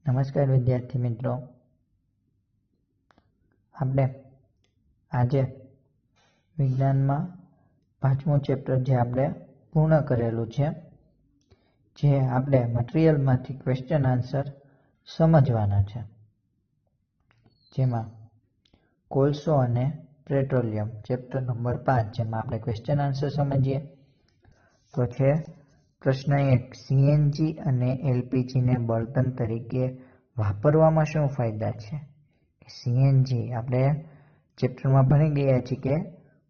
નમસ્કાર વિદ્યાર્થી મિત્રો, આપણે આજે વિજ્ઞાનમાં 5મું ચેપ્ટર જે આપણે પૂર્ણ કરેલું છે, જે આપણે મટીરીયલમાંથી ક્વેશ્ચન આન્સર સમજવાના છે, જેમાં કોલસો અને પેટ્રોલિયમ ચેપ્ટર નંબર 5, જેમાં આપણે ક્વેશ્ચન આન્સર સમજીએ. તો છે પ્રશ્ન 1, સીએનજી અને એલપીજીને બળતણ તરીકે વાપરવામાં શું ફાયદા છે? સીએનજી આપણે ચેપ્ટરમાં ભણી ગયા છીએ કે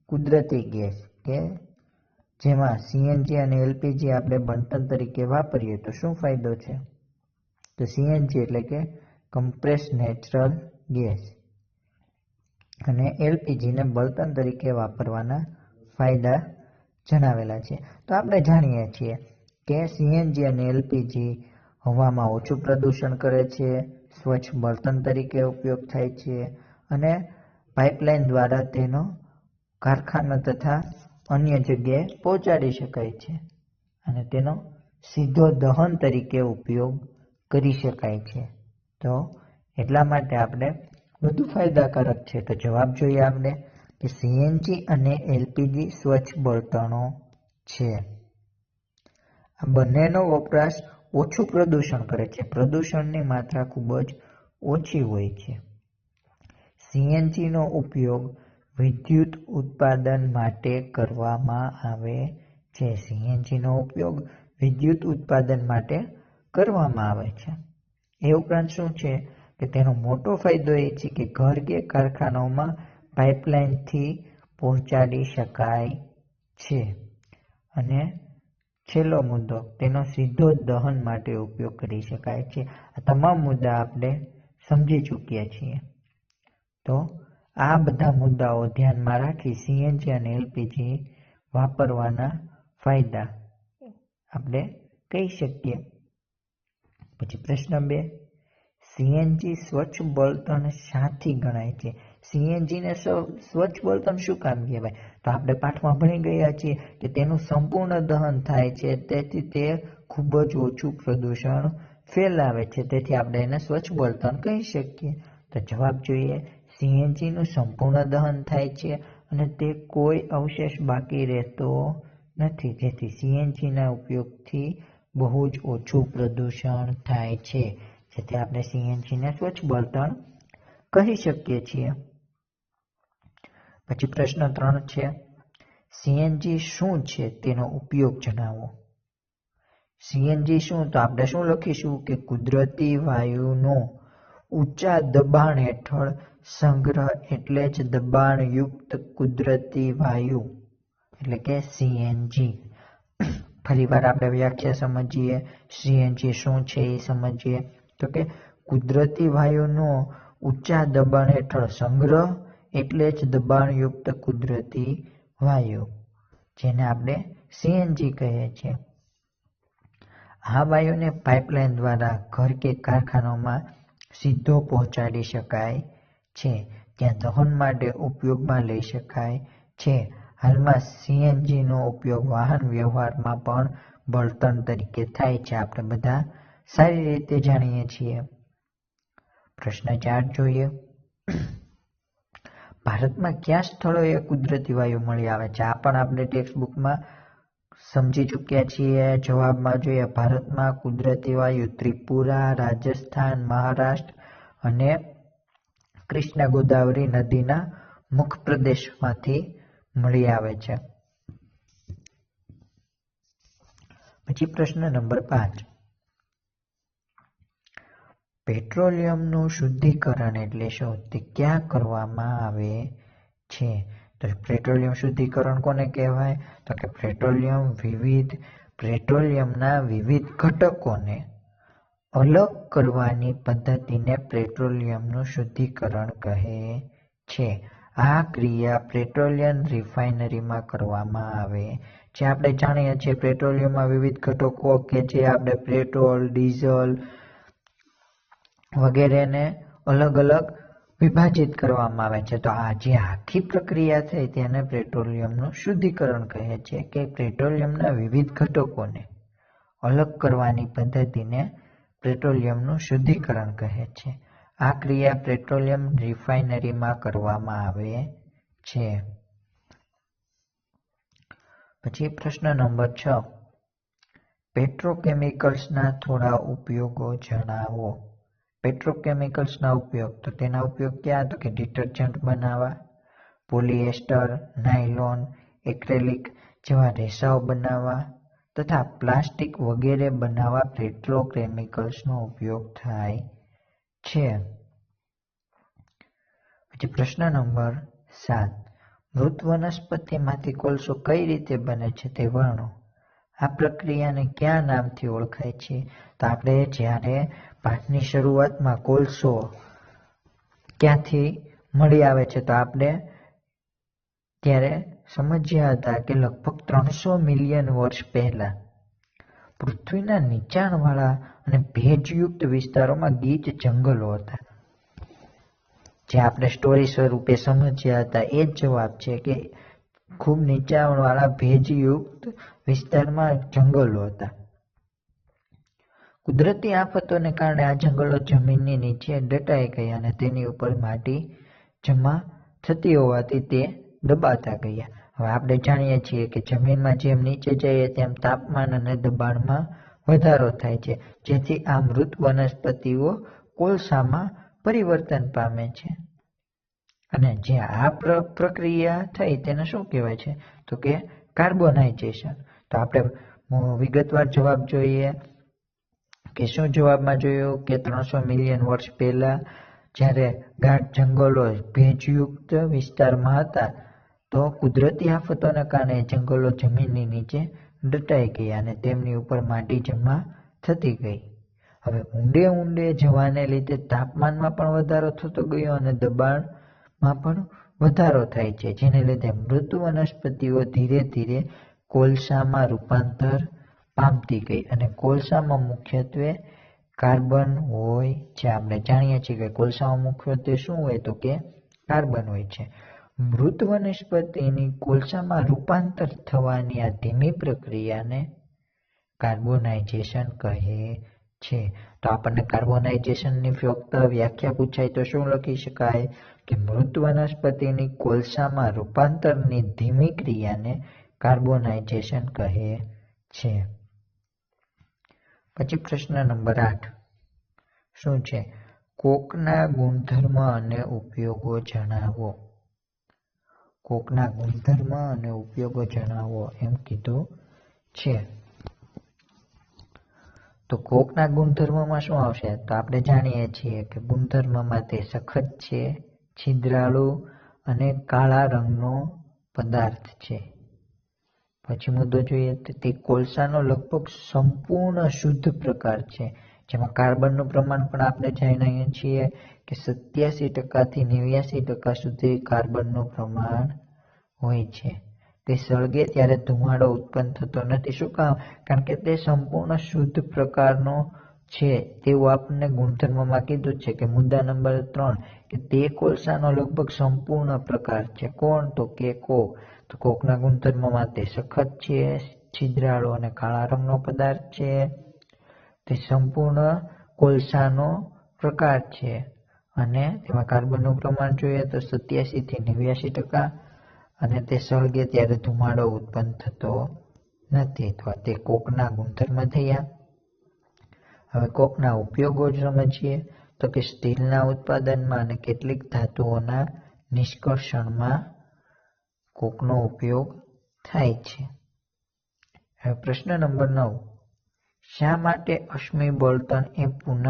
કુદરતી ગેસ, કે જેમાં સીએનજી અને એલપીજી આપણે બળતણ તરીકે વાપરીએ તો શું ફાયદો છે? તો સીએનજી એટલે કે કમ્પ્રેસ નેચરલ ગેસ અને એલપીજીને બળતણ તરીકે વાપરવાના ફાયદા જણાવેલા છે. તો આપણે જાણીએ છીએ કે સીએનજી અને એલપીજી હવામાં ઓછું પ્રદૂષણ કરે છે, સ્વચ્છ બળતણ તરીકે ઉપયોગ થાય છે અને પાઇપલાઇન દ્વારા તેનો કારખાના તથા અન્ય જગ્યાએ પહોંચાડી શકાય છે અને તેનો સીધો દહન તરીકે ઉપયોગ કરી શકાય છે. તો એટલા માટે આપણે વધુ ફાયદાકારક છે. તો જવાબ જોઈએ આપણે કે સીએનજી અને એલપીજી સ્વચ્છ બળતણો છે. આ બંનેનો વપરાશ ઓછું પ્રદૂષણ કરે છે, પ્રદૂષણની માત્રા ખૂબ જ ઓછી હોય છે. સીએનજીનો ઉપયોગ વિદ્યુત ઉત્પાદન માટે કરવામાં આવે છે. સીએનજીનો ઉપયોગ વિદ્યુત ઉત્પાદન માટે કરવામાં આવે છે. એ ઉપરાંત શું છે કે તેનો મોટો ફાયદો એ છે કે ઘર કે કારખાનાઓમાં પાઇપલાઇનથી પહોંચાડી શકાય છે. અને છેલ્લો મુદ્દો, તેનો સીધો દહન માટે ઉપયોગ કરી શકાય છે. આ તમામ મુદ્દા આપણે સમજી ચૂક્યા છીએ. તો આ બધા મુદ્દાઓ ધ્યાનમાં રાખી સીએનજી અને એલપીજી વાપરવાના ફાયદા આપણે કહી શકીએ. પછી પ્રશ્ન 2, સીએનજી સ્વચ્છ બળતણ શાથી ગણાય છે? સીએનજીને સ્વચ્છ બળતણ શું કામ કહેવાય? તો આપણે પાઠમાં ભણી ગયા છીએ કે તેનું સંપૂર્ણ દહન થાય છે, તેથી તે ખૂબ જ ઓછું પ્રદૂષણ ફેલાવે છે, તેથી આપણે એને સ્વચ્છ બળતણ કહી શકીએ. તો જવાબ જોઈએ, સીએનજીનું સંપૂર્ણ દહન થાય છે અને તે કોઈ અવશેષ બાકી રહેતો નથી, જેથી સીએનજીના ઉપયોગથી બહુ જ ઓછું પ્રદૂષણ થાય છે, જેથી આપણે સીએનજીને સ્વચ્છ બળતણ કહી શકીએ છીએ. પછી પ્રશ્ન 3 છે, સીએનજી શું છે તેનો ઉપયોગ જણાવો. સીએનજી શું? તો આપણે શું લખીશું કે કુદરતી વાયુનો ઊંચા દબાણ હેઠળ સંગ્રહ, એટલે જ દબાણયુક્ત કુદરતી વાયુ એટલે કે સીએનજી. ફરીવાર આપણે વ્યાખ્યા સમજીએ, સીએનજી શું છે એ સમજીએ. તો કે કુદરતી વાયુનો ઊંચા દબાણ હેઠળ સંગ્રહ, એટલે જ દબાણયુક્ત કુદરતી વાયુ, જેને આપણે સીએનજી કહીએ છીએ. આ વાયુને પાઇપલાઇન દ્વારા ઘર કે કારખાનામાં સીધો પહોંચાડી શકાય છે, ત્યાં દહન માટે ઉપયોગમાં લઈ શકાય છે. હાલમાં સીએનજીનો ઉપયોગ વાહન વ્યવહારમાં પણ બળતણ તરીકે થાય છે, આપણે બધા સારી રીતે જાણીએ છીએ. પ્રશ્ન 4 જોઈએ, ભારતમાં કયા સ્થળોએ કુદરતી વાયુ મળી આવે છે? આ પણ આપણે ટેક્સ્ટ બુકમાં સમજી ચૂક્યા છીએ. જવાબમાં જોઈએ, ભારતમાં કુદરતી વાયુ ત્રિપુરા, રાજસ્થાન, મહારાષ્ટ્ર અને કૃષ્ણ ગોદાવરી નદીના મુખ પ્રદેશમાંથી મળી આવે છે. પછી પ્રશ્ન નંબર 5, પેટ્રોલિયમનું શુદ્ધિકરણ એટલે શું? તે ક્યાં કરવામાં આવે છે? તો પેટ્રોલિયમ શુદ્ધિકરણ કોને કહેવાય? તો કે પેટ્રોલિયમના વિવિધ ઘટકોને અલગ કરવાની પદ્ધતિને પેટ્રોલિયમનું શુદ્ધિકરણ કહે છે. આ ક્રિયા પેટ્રોલિયમ રિફાઇનરીમાં કરવામાં આવે છે. આપણે જાણીએ છીએ પેટ્રોલિયમમાં વિવિધ ઘટકો કે જે આપણે પેટ્રોલ, ડીઝલ વગેરેને અલગ અલગ વિભાજિત કરવામાં આવે છે. તો આ જે આખી પ્રક્રિયા થઈ તેને પેટ્રોલિયમનું શુદ્ધિકરણ કહે છે, કે પેટ્રોલિયમના વિવિધ ઘટકોને અલગ કરવાની પદ્ધતિને પેટ્રોલિયમનું શુદ્ધિકરણ કહે છે. આ ક્રિયા પેટ્રોલિયમ રિફાઇનરીમાં કરવામાં આવે છે. પછી પ્રશ્ન નંબર 6. પેટ્રોકેમિકલ્સના થોડા ઉપયોગો જણાવો. પેટ્રોકેમિકલ્સના ઉપયોગ, તો તેના ઉપયોગ ક્યાં? તો કે ડિટર્જન્ટ બનાવવા, પોલિએસ્ટર, નાયલોન, એક્રેલિક જેવા રેસાઓ બનાવવા તથા પ્લાસ્ટિક વગેરે બનાવવા પેટ્રોકેમિકલ્સનો ઉપયોગ થાય છે. પછી પ્રશ્ન નંબર 7. મૃત વનસ્પતિમાંથી કોલસો કઈ રીતે બને છે તે વર્ણો. આ પ્રક્રિયાને કયા નામથી ઓળખાય છે? તો આપણે જ્યારે પાઠની શરૂઆતમાં કોલસો ક્યાંથી મળી આવે છે તો આપણે ત્યારે સમજ્યા હતા કે લગભગ 300 મિલિયન વર્ષ પહેલા પૃથ્વીના નીચાણવાળા અને ભેજયુક્ત વિસ્તારોમાં ગીચ જંગલો હતા. જે આપણે સ્ટોરી સ્વરૂપે સમજ્યા હતા એ જ જવાબ છે કે ખૂબ નીચાણવાળા ભેજયુક્ત વિસ્તારમાં જંગલો હતા. કુદરતી આફતોને કારણે આ જંગલો જમીનની નીચે દટાઈ ગયા અને તેની ઉપર માટી જમા થતી હોવાથી તે દબાતા ગયા. હવે આપણે જાણીએ છીએ કે જમીનમાં જેમ નીચે જઈએ તેમ તાપમાન અને દબાણમાં વધારો થાય છે, જેથી આ મૃત વનસ્પતિઓ કોલસામાં પરિવર્તન પામે છે. અને જે આ પ્રક્રિયા થઈ તેને શું કહેવાય છે? તો કે કાર્બોનાઇઝેશન. તો આપણે વિગતવાર જવાબ જોઈએ કે શું જવાબમાં જોયું કે 300 મિલિયન વર્ષ પહેલા જ્યારે ગાઢ જંગલો ભેજયુક્ત વિસ્તારમાં હતા તો કુદરતી આફતોના કારણે જંગલો જમીનની નીચે દટાઈ ગયા અને તેમની ઉપર માટી જમા થતી ગઈ. હવે ઊંડે ઊંડે જવાને લીધે તાપમાનમાં પણ વધારો થતો ગયો અને દબાણમાં પણ વધારો થાય છે, જેને લીધે મૃત વનસ્પતિઓ ધીરે ધીરે કોલસામાં રૂપાંતર પામતી ગઈ અને કોલસામાં મુખ્યત્વે કાર્બન હોય છે. આપણે જાણીએ છીએ કે કોલસામાં મુખ્યત્વે શું હોય તો કે કાર્બન હોય છે. મૃત વનસ્પતિની કોલસામાં રૂપાંતર થવાની આ ધીમી પ્રક્રિયાને કાર્બોનાઇઝેશન કહે છે. તો આપણને કાર્બોનાઇઝેશનની ફક્ત વ્યાખ્યા પૂછાય તો શું લખી શકાય કે મૃત વનસ્પતિની કોલસામાં રૂપાંતરની ધીમી ક્રિયાને કાર્બોનાઇઝેશન કહે છે. પછી પ્રશ્ન નંબર 8 શું છે? કોકના ગુણધર્મ અને ઉપયોગો જણાવો. કોકના ગુણધર્મ અને ઉપયોગો જણાવો એમ કીધું છે. તો કોકના ગુણધર્મમાં શું આવશે? તો આપણે જાણીએ છીએ કે ગુણધર્મમાં તે સખત છે, છિદ્રાળુ અને કાળા રંગનો પદાર્થ છે. પછી મુદ્દો જોઈએ તો તે કોલસાનો લગભગ સંપૂર્ણ શુદ્ધ પ્રકાર છે, જેમાં કાર્બનનું પ્રમાણ પણ આપણે જાણીએ છીએ કે 87% થી 89% સુધી કાર્બનનું પ્રમાણ હોય છે. તે સળગે ત્યારે ધુમાડો ઉત્પન્ન થતો નથી. શું કામ? કારણ કે તે સંપૂર્ણ શુદ્ધ પ્રકારનો છે તેવું આપણને ગુણધર્મમાં કીધું છે કે મુદ્દા નંબર 3 કે તે કોલસાનો લગભગ સંપૂર્ણ પ્રકાર છે. કોણ? તો કે કોક. તો કોકના ગુણધર્મમાં તે સખત છે, છિદ્રાળુ અને કાળા રંગનો પદાર્થ છે, તે સંપૂર્ણ કોલસાનો પ્રકાર છે અને તેમાં કાર્બનનું પ્રમાણ જોઈએ તો 87 થી 89% અને તે સળગે ત્યારે ધુમાડો ઉત્પન્ન થતો નથી. તો તે કોકના ગુણધર્મ થયા. હવે કોકના ઉપયોગો સમજીએ તો કે સ્ટીલના ઉત્પાદનમાં અને કેટલીક ધાતુઓના નિષ્કર્ષણમાં કોકનો ઉપયોગ થાય છે. હવે પ્રશ્ન નંબર 9 શા માટે અશ્મિ બળતણ એ પુનઃ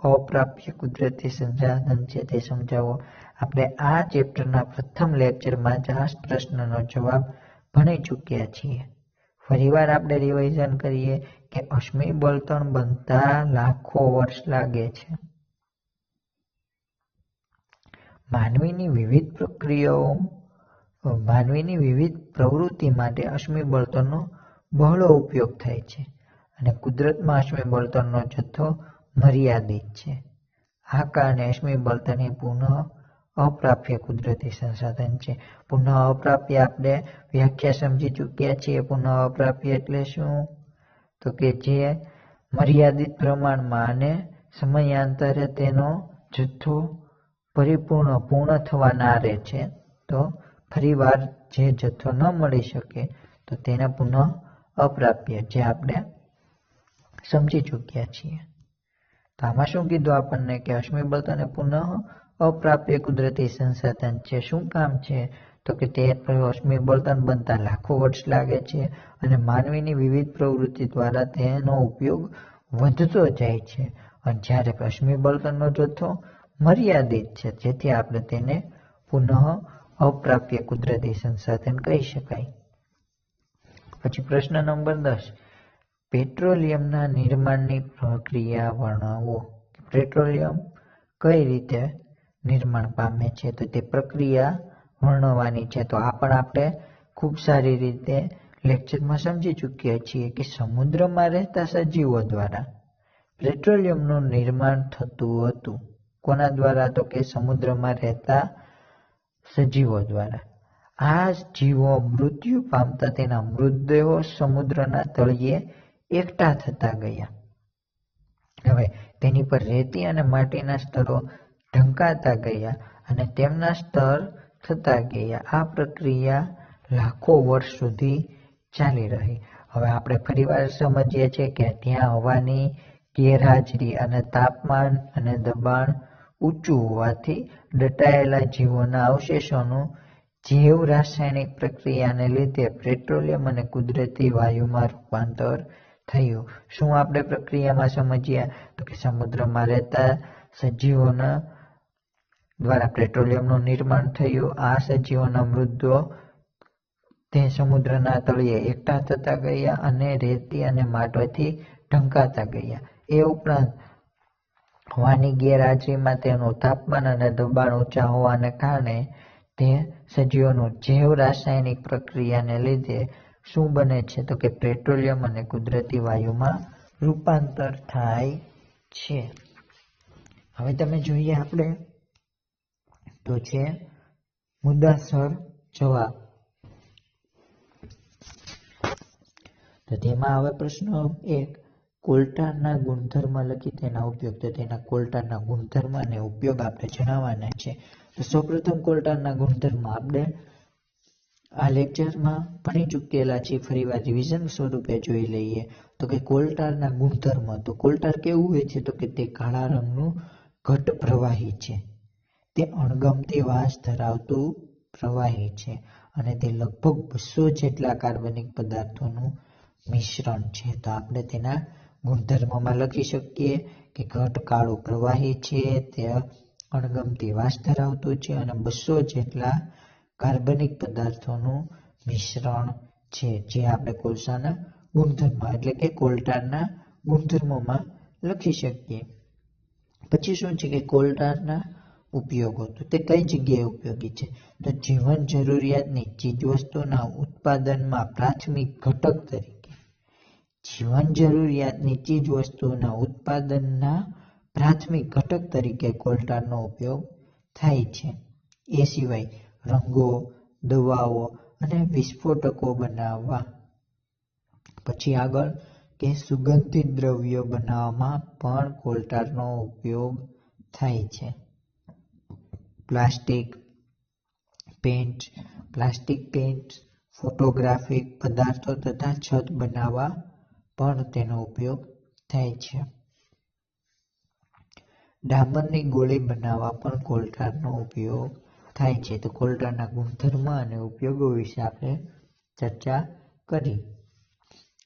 અપ્રાપ્ય કુદરતી સંસાધન છે તે સમજાવો. આપણે આ ચેપ્ટરના પ્રથમ લેક્ચરમાં જ આ પ્રશ્નનો જવાબ ભણી ચૂક્યા છીએ. ફરીવાર આપણે રિવાઇઝન કરીએ કે અશ્મિ બળતણ બનતા લાખો વર્ષ લાગે છે. માનવીની વિવિધ પ્રવૃત્તિ માટે અશ્મિ બળતણનો બહોળો ઉપયોગ થાય છે અને કુદરતમાં અશ્મિ બળતણનો જથ્થો મર્યાદિત છે. આ કારણે અશ્મિ બળતણ એ પુનઃ અપ્રાપ્ય કુદરતી સંસાધન છે. પુનઃ અપ્રાપ્ય આપણે વ્યાખ્યા સમજી ચૂક્યા છીએ. પુનઃ અપ્રાપ્ય એટલે શું? તો કે જે મર્યાદિત પ્રમાણમાં અને સમયાંતરે તેનો જથ્થો પૂર્ણ થવાના રહે છે, તો ફરીવાર જે જથ્થો ન મળી શકે તો તેને પુનઃ અપ્રાપ્ય, જે આપણે સમજી ચૂક્યા છીએ. તો આમાં શું કીધું આપણને કે અશ્મિ બળતણ એ પુનઃ અપ્રાપ્ય કુદરતી સંસાધન છે. શું કામ છે? તો કે તે અશ્મિ બળતણ બનતા લાખો વર્ષ લાગે છે અને માનવીની વિવિધ પ્રવૃત્તિ દ્વારા તેનો ઉપયોગ વધતો જાય છે. અને જ્યારે અશ્મિ બળતણનો જથ્થો મર્યાદિત છે, જેથી આપણે તેને પુનઃ અપ્રાપ્ય કુદરતી સંસાધન કહી શકાય. પછી પ્રશ્ન નંબર 10, પેટ્રોલિયમના નિર્માણની પ્રક્રિયા વર્ણવો. પેટ્રોલિયમ કઈ રીતે નિર્માણ પામે છે, તો તે પ્રક્રિયા વર્ણવવાની છે. તો આ પણ આપણે ખૂબ સારી રીતે લેક્ચરમાં સમજી ચૂક્યા છીએ કે સમુદ્રમાં રહેતા સજીવો દ્વારા પેટ્રોલિયમનું નિર્માણ થતું હતું. કોના દ્વારા? તો કે સમુદ્રમાં રહેતા સજીવો દ્વારા. આ જીવો મૃત્યુ પામતા તેના મૃતદેહો સમુદ્રના તળિયે એકઠા થતા ગયા. હવે તેની પર રેતી અને માટીના સ્તરો ઢંકાતા ગયા અને તેમના સ્તર થતા ગયા. આ પ્રક્રિયા લાખો વર્ષ સુધી ચાલી રહી. હવે આપણે ફરીવાર સમજીએ છીએ કે ત્યાં હવાની ગેરહાજરી અને તાપમાન અને દબાણ ઊંચું હોવાથી દટાયેલા જીવોના અવશેષોનું જૈવ રાસાયણિક પ્રક્રિયાને લીધે પેટ્રોલિયમ અને કુદરતી વાયુમાં રૂપાંતર થયું. શું આપણે પ્રક્રિયામાં સમજ્યા? તો કે સમુદ્રમાં રહેતા સજીવોના દ્વારા પેટ્રોલિયમનું નિર્માણ થયું. આ સજીવોના મૃતદેહો તે સમુદ્રના તળિયે એકઠા થતા ગયા અને રેતી અને માટીથી ઢંકાતા ગયા. એ ઉપરાંત હવાની ગેરહાજરીમાં તેનું તાપમાન અને દબાણ ઊંચા હોવાને કારણે તે સજીવોનું જૈવ રાસાયણિક પ્રક્રિયાને લીધે શું બને છે? તો કે પેટ્રોલિયમ અને કુદરતી વાયુમાં રૂપાંતર થાય છે. હવે તમે જોઈએ આપણે તો છે મુદ્દાસર જવાબ. તો તેમાં હવે પ્રશ્ન 1, કોલટારના ગુણધર્મ લખી તેના ઉપયોગ. તો તેના કોલટાના ગુણધર્મ અને ઉપયોગ આપણે જણાવવાના છે. તો સૌપ્રથમ કોલટાના ગુણધર્મ આપણે આ લેક્ચરમાં ભણી ચૂકેલા છે, ફરીવાર રિવિઝન સ્વરૂપે જોઈ લઈએ. તો કે કોલટારના ગુણધર્મ. તો કોલટાર કેવું હોય છે? તો કે તે કાળા રંગનું ઘટ પ્રવાહી છે. તે અણગમતી વાસ ધરાવતું પ્રવાહી છે અને તે લગભગ 200 જેટલા કાર્બનિક પદાર્થોનું મિશ્રણ છે. તો આપણે તેના ગુણધર્મમાં લખી શકીએ કે ઘટ કાળું પ્રવાહી છે, તે અણગમતી વાસ ધરાવતું છે અને 200 જેટલા કાર્બનિક પદાર્થોનું મિશ્રણ છે, જે આપણે કોલસાના ગુણધર્મ એટલે કે કોલટારના ગુણધર્મોમાં લખી શકીએ. પછી શું છે કે કોલટારના ઉપયોગો. તો તે કઈ જગ્યાએ ઉપયોગી છે? તો જીવન જરૂરિયાતની ચીજવસ્તુના ઉત્પાદનમાં પ્રાથમિક ઘટક તરીકે. જીવન જરૂરિયાતની ચીજવસ્તુના ઉત્પાદનના પ્રાથમિક ઘટક તરીકે કોલટાનો ઉપયોગ થાય છે. એ સિવાય રંગો, દવાઓ અને વિસ્ફોટકો બનાવવા. પછી આગળ કે સુગંધિત દ્રવ્યો બનાવવામાં પણ કોલટાનો ઉપયોગ થાય છે. પ્લાસ્ટિક પેન્ટ, ફોટોગ્રાફિક પદાર્થો તથા છત બનાવવા પણ તેનો ઉપયોગ થાય છે. ડામરની ગોળી બનાવવા પણ કોલટાનો ઉપયોગ થાય છે. તો કોલટાના ગુણધર્મ અને ઉપયોગો વિશે આપણે ચર્ચા કરી.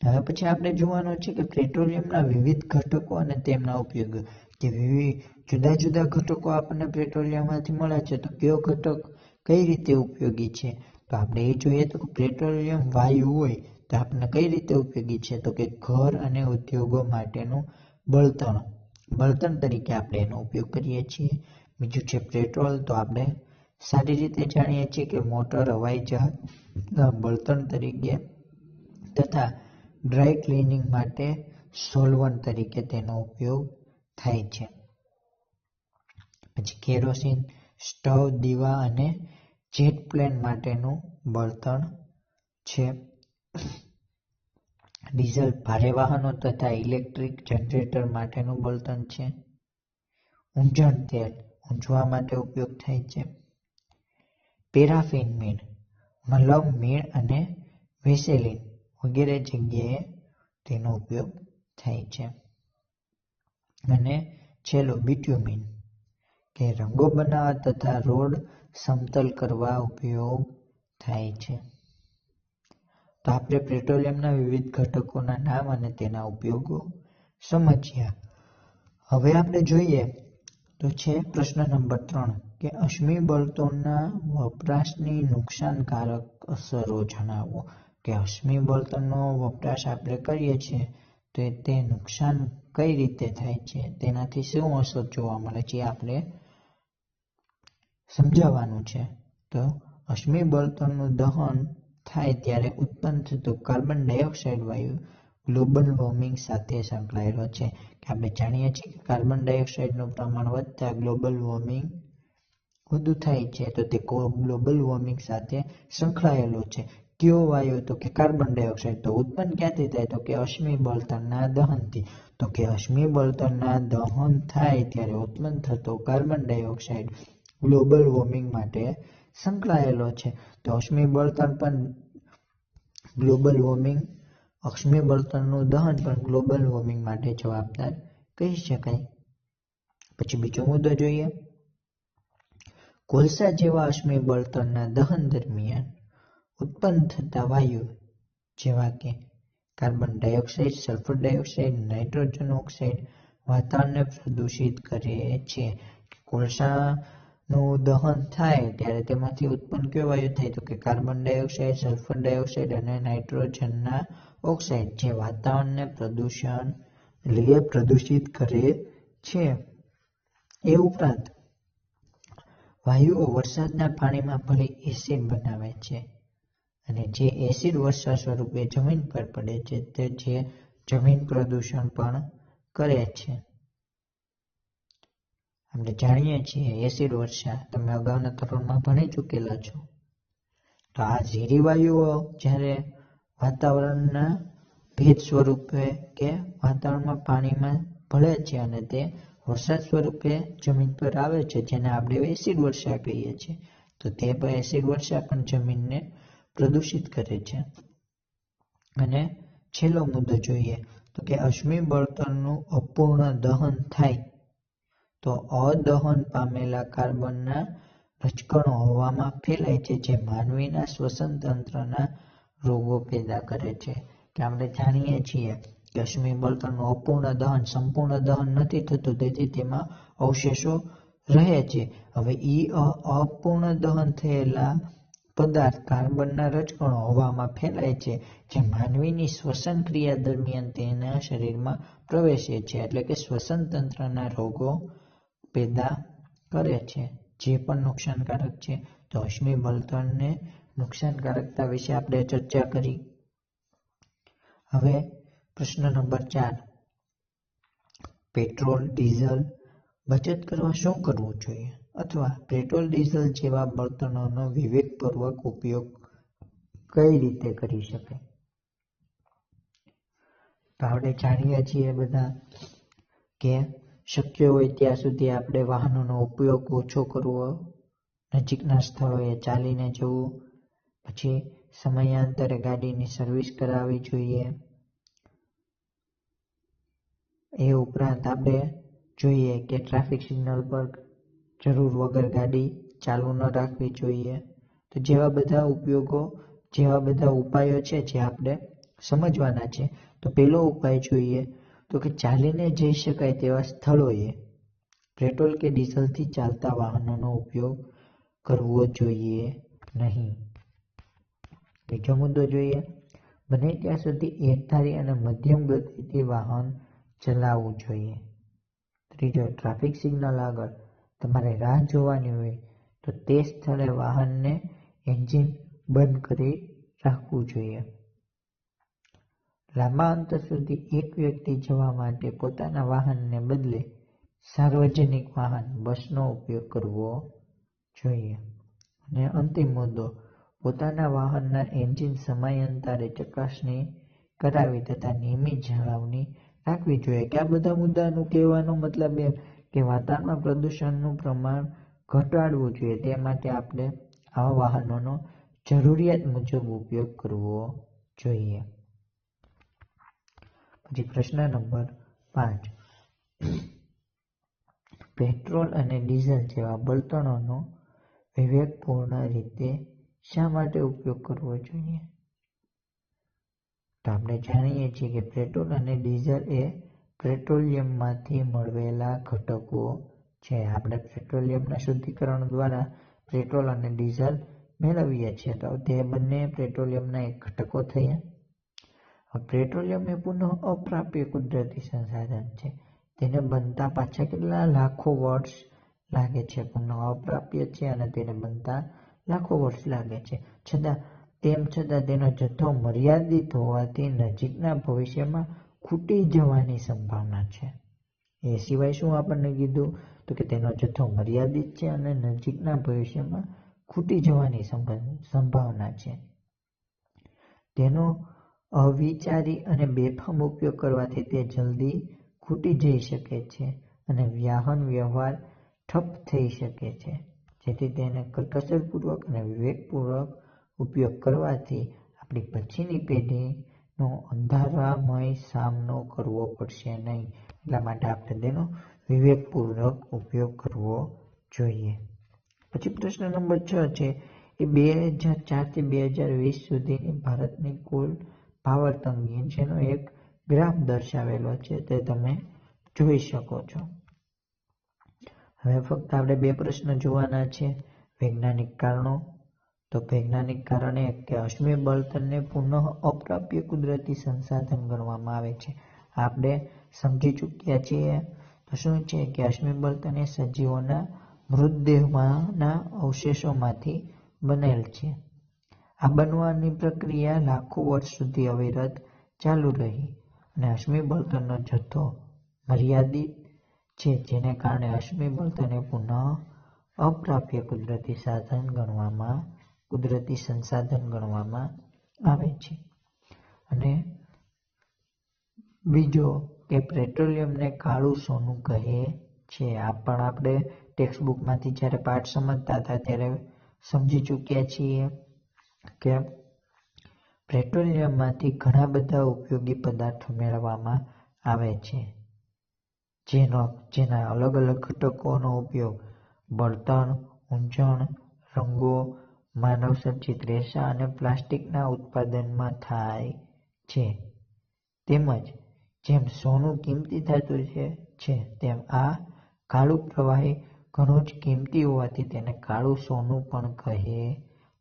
હવે પછી આપણે જોવાનું છે કે પેટ્રોલિયમના વિવિધ ઘટકો અને તેમના ઉપયોગો. જે વિવિધ જુદા જુદા ઘટકો આપણને પેટ્રોલિયમમાંથી મળે છે, તો કયો ઘટક કઈ રીતે ઉપયોગી છે? તો આપણે એ જોઈએ તો પેટ્રોલિયમ વાયુ હોય તો આપણને કઈ રીતે ઉપયોગી છે? તો કે ઘર અને ઉદ્યોગો માટેનું બળતણ તરીકે આપણે એનો ઉપયોગ કરીએ છીએ. બીજું છે પેટ્રોલ. તો આપણે સારી રીતે જાણીએ છીએ કે મોટર, હવાઈ જહાજના બળતણ તરીકે તથા ડ્રાય ક્લિનિંગ માટે સોલ્વન્ટ તરીકે તેનો ઉપયોગ થાય છે. પછી કેરોસીન, સ્ટવ, દીવા અને જેટ પ્લેન માટેનું બળતણ છે. ડીઝલ ભારે વાહનો તથા ઇલેક્ટ્રિક જનરેટર માટેનું બળતણ છે. ઊંજણ તેલ ઊંજવા માટે ઉપયોગ થાય છે. પેરાફિન મીણ મલમ મીણ અને વેસેલિન વગેરે જગ્યાએ તેનો ઉપયોગ થાય છે. અને છેલ્લો બિટ્યુમિન કે રંગો બનાવવા તથા રોડ સમતલ કરવા ઉપયોગ થાય છે. તો આપણે પેટ્રોલિયમના વિવિધ ઘટકોના નામ અને તેના ઉપયોગો સમજ્યા. હવે આપણે જોઈએ તો છે પ્રશ્ન નંબર 3 કે અશ્મિ બળતણના વપરાશની નુકસાનકારક અસરો જણાવો. કે અશ્મિ બળતણનો વપરાશ આપણે કરીએ છીએ તો તે નુકસાન કઈ રીતે થાય છે, તેનાથી શું અસર જોવા મળે છે આપણે સમજાવવાનું છે. તો અશ્મિ બળતણનું દહન થાય ત્યારે ઉત્પન્ન થતું કાર્બન ડાયોક્સાઇડ વાયુ ગ્લોબલ વોર્મિંગ સાથે સંકળાયેલો છે. કે આપણે જાણીએ છીએ કે કાર્બન ડાયોક્સાઇડનું પ્રમાણ વધતા ગ્લોબલ વોર્મિંગ વધુ થાય છે. તો તે ગ્લોબલ વોર્મિંગ સાથે સંકળાયેલો છે. કયો વાયુ? તો કે કાર્બન ડાયોક્સાઇડ. તો ઉત્પન્ન ક્યાંથી થાય? તો કે અશ્મિ બળતણના દહનથી. તો કે અશ્મિ બળતણના દહન થાય ત્યારે ઉત્પન્ન થતો કાર્બન ડાયોક્સાઇડ ગ્લોબલ વોર્મિંગ માટે સંકળાયેલો છે. તો અશ્મિ બળતણ પણ ગ્લોબલ વોર્મિંગ અશ્મિ બળતણનું દહન પણ ગ્લોબલ વોર્મિંગ માટે જવાબદાર કહી શકાય. પછી બીજો મુદ્દો જોઈએ. કોલસા જેવા અશ્મિ બળતણના દહન દરમિયાન ઉત્પન્ન થતા વાયુ જેવા કે carbon dioxide, sulphur dioxide, nitrogen oxide વાતાવરણને પ્રદૂષિત કરે છે. કોલસાનું દહન થાય ત્યારે તેમાંથી ઉત્પન્ન કયો વાયુ થાય? તો કે કાર્બન ડાયોક્સાઇડ, સલ્ફર ડાયોક્સાઇડ અને નાઇટ્રોજનના ઓક્સાઇડ જે વાતાવરણને પ્રદૂષિત કરે છે. એ ઉપરાંત વાયુઓ વરસાદના પાણીમાં ભળી એસિડ બનાવે છે અને જે એસિડ વર્ષા સ્વરૂપે જમીન પર પડે છે તે જે જમીન પ્રદૂષણ પણ કરે છે. આપણે જાણીએ છીએ એસિડ વર્ષા તમે અગાઉના ધોરણમાં ભણી ચૂકેલા છો. તો આ ઝેરી વાયુઓ જ્યારે વાતાવરણના ભેજ સ્વરૂપે કે વાતાવરણમાં પાણીમાં ભળે છે અને તે વરસાદ સ્વરૂપે જમીન પર આવે છે જેને આપણે એસિડ વર્ષા કહીએ છીએ. તો તે એસિડ વર્ષા પણ જમીનને પ્રદૂષિત કરે છે. અને છેલ્લો મુદ્દો જોઈએ તો કે અશ્મિ બળતણનું અપૂર્ણ દહન થાય તો અદહન પામેલા કાર્બનના રજકણો હવામાં ફેલાય છે જે માનવીના શ્વસન તંત્રના રોગો પેદા કરે છે. કે આપણે જાણીએ છીએ કે અશ્મિ બળતણનું અપૂર્ણ દહન સંપૂર્ણ દહન નથી થતું તેથી તેમાં અવશેષો રહે છે. હવે અપૂર્ણ દહન થયેલા પદાર્થ કાર્બનના રજકણો હવામાં ફેલાય છે જે માનવીની શ્વસન ક્રિયા દરમિયાન તેના શરીરમાં પ્રવેશે છે એટલે કે શ્વસન તંત્રના રોગો પેદા કરે છે જે પણ નુકસાનકારક છે. તો અશ્મિ બળતણને નુકસાનકારકતા વિશે આપણે ચર્ચા કરી. હવે પ્રશ્ન નંબર 4 પેટ્રોલ ડીઝલ બચત કરવા શું કરવું જોઈએ અથવા પેટ્રોલ ડીઝલ જેવા બળતણોનો વિવેકપૂર્વક ઉપયોગ કઈ રીતે કરી શકાય. તો આપણે જાણીએ છીએ બધા કે શક્ય હોય ત્યાં સુધી આપણે વાહનોનો ઉપયોગ ઓછો કરવો, નજીકના સ્થળોએ ચાલીને જવું, પછી સમયાંતરે ગાડીની સર્વિસ કરાવવી જોઈએ. એ ઉપરાંત આપણે જોઈએ કે ટ્રાફિક સિગ્નલ પર જરૂર વગર ગાડી ચાલુ ન રાખવી જોઈએ. તો જેવા બધા ઉપાયો છે જે આપણે સમજવાના છે. તો પહેલો ઉપાય જોઈએ તો કે ચાલીને જઈ શકાય તેવા સ્થળોએ પેટ્રોલ કે ડીઝલથી ચાલતા વાહનોનો ઉપયોગ કરવો જોઈએ નહીં. બીજો મુદ્દો જોઈએ બને ત્યાં સુધી એકધારી અને મધ્યમ ગતિથી વાહન ચલાવવું જોઈએ. ત્રીજો ટ્રાફિક સિગ્નલ આગળ તમારે રાહ જોવાની હોય તો તે સ્થળે વાહનને એન્જિન બંધ કરી રાખવું જોઈએ. લાંબા અંતર સુધી એક વ્યક્તિ જવા માટે પોતાના વાહનને બદલે સાર્વજનિક વાહન બસનો ઉપયોગ કરવો જોઈએ. અને અંતિમ મુદ્દો પોતાના વાહનના એન્જિન સમયાંતરે ચકાસણી કરાવી તથા નિયમિત જાળવણી રાખવી જોઈએ. કે આ બધા મુદ્દાનું કહેવાનો મતલબ એ કે વાતાવરણમાં પ્રદૂષણનું પ્રમાણ ઘટાડવું જોઈએ. તે માટે આપણે આવા વાહનોનો જરૂરિયાત મુજબ ઉપયોગ કરવો જોઈએ. પછી પ્રશ્ન નંબર 5, પેટ્રોલ અને ડીઝલ જેવા બળતણોનો વિવેકપૂર્ણ રીતે શા માટે ઉપયોગ કરવો જોઈએ? તો આપણે જાણીએ છીએ કે પેટ્રોલ અને ડીઝલ એ પેટ્રોલિયમમાંથી મળેલા ઘટકો છે. આપણે પેટ્રોલિયમના શુદ્ધિકરણ દ્વારા પેટ્રોલ અને ડીઝલ મેળવીએ છીએ. તો તે બંને પેટ્રોલિયમના એક ઘટકો થયા. પેટ્રોલિયમ એ પુનઃ અપ્રાપ્ય કુદરતી સંસાધન છે. તેને બનતા પાછા કેટલા લાખો વર્ષ લાગે છે. પુનઃ અપ્રાપ્ય છે અને તેને બનતા લાખો વર્ષ લાગે છે. તેમ છતાં તેનો જથ્થો મર્યાદિત હોવાથી નજીકના ભવિષ્યમાં ખૂટી જવાની સંભાવના છે. એ સિવાય શું આપણને કીધું? તો કે તેનો જથ્થો મર્યાદિત છે અને નજીકના ભવિષ્યમાં ખૂટી જવાની સંભાવના છે. તેનો અવિચારી અને બેફામ ઉપયોગ કરવાથી તે જલ્દી ખૂટી જઈ શકે છે અને વાહન વ્યવહાર ઠપ થઈ શકે છે. જેથી તેને કરકસરપૂર્વક અને વિવેકપૂર્વક ઉપયોગ કરવાથી આપણી પછીની પેઢીનો અંધારામય સામનો કરવો પડશે નહીં. એટલા માટે આપણે તેનો વિવેકપૂર્વક ઉપયોગ કરવો જોઈએ. પછી પ્રશ્ન નંબર 6 છે એ 2004 થી 2020 સુધીની ભારતની કુલ પાવર તંગી જેનો એક ગ્રાફ દર્શાવેલો છે તે તમે જોઈ શકો છો. હવે ફક્ત આપણે 2 પ્રશ્ન જોવાના છે. વૈજ્ઞાનિક કારણો. તો વૈજ્ઞાનિક કારણ એ કે અશ્મિ બળતણને પુનઃ અપ્રાપ્ય કુદરતી સંસાધન ગણવામાં આવે છે. આપણે સમજી ચૂક્યા છીએ. તો શું છે કે અશ્મિ બળતણ એ સજીવોના મૃતદેહના અવશેષોમાંથી બનેલ છે. આ બનવાની પ્રક્રિયા લાખો વર્ષ સુધી અવિરત ચાલુ રહી અને અશ્મિ બળતણનો જથ્થો મર્યાદિત છે, જેને કારણે અશ્મિ બળતણ એ પુનઃ અપ્રાપ્ય કુદરતી સંસાધન ગણવામાં આવે છે. અને બીજો કે પેટ્રોલિયમને કાળું સોનું કહે છે. આ પણ આપણે ટેક્સ્ટબુકમાંથી જ્યારે પાઠ સમજતા હતા ત્યારે સમજી ચૂક્યા છીએ કે પેટ્રોલિયમમાંથી ઘણા બધા ઉપયોગી પદાર્થો મેળવવામાં આવે છે, જેના અલગ અલગ ઘટકોનો ઉપયોગ બળતણ, ઊંજણ, રંગો, માનવસર્જિત રેસા અને પ્લાસ્ટિકના ઉત્પાદનમાં થાય છે. તેમજ જેમ સોનું કિંમતી ધાતુ છે તેમ આ કાળું પ્રવાહી ઘણું જ કિંમતી હોવાથી તેને કાળું સોનું પણ કહે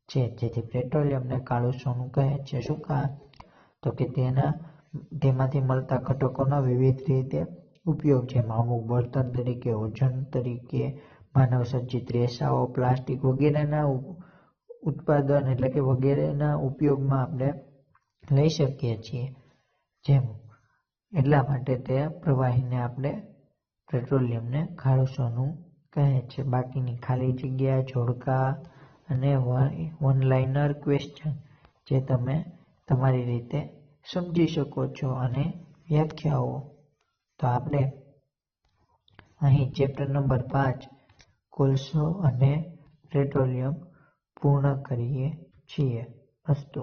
છે. જેથી પેટ્રોલિયમને કાળું સોનું કહે છે. શું કામ? તો કે તેમાંથી મળતા ઘટકોનો વિવિધ રીતે ઉપયોગ, જેમાં અમુક બળતણ તરીકે, ઓઝોન તરીકે, માનવસર્જિત રેસાઓ, પ્લાસ્ટિક વગેરેના ઉત્પાદન એટલે કે વગેરેના ઉપયોગમાં આપણે લઈ શકીએ છીએ. એટલા માટે તે પ્રવાહીને આપણે પેટ્રોલિયમને કાળું સોનું કહે છે. બાકીની ખાલી જગ્યા, જોડકા અને વન-લાઇનર ક્વેશ્ચન જે તમે તમારી રીતે સમજી શકો છો અને વ્યાખ્યાઓ. તો આપણે અહીં ચેપ્ટર નંબર 5 કોલસો અને પેટ્રોલિયમ પૂર્ણ કરીએ છીએ. અસ્તુ.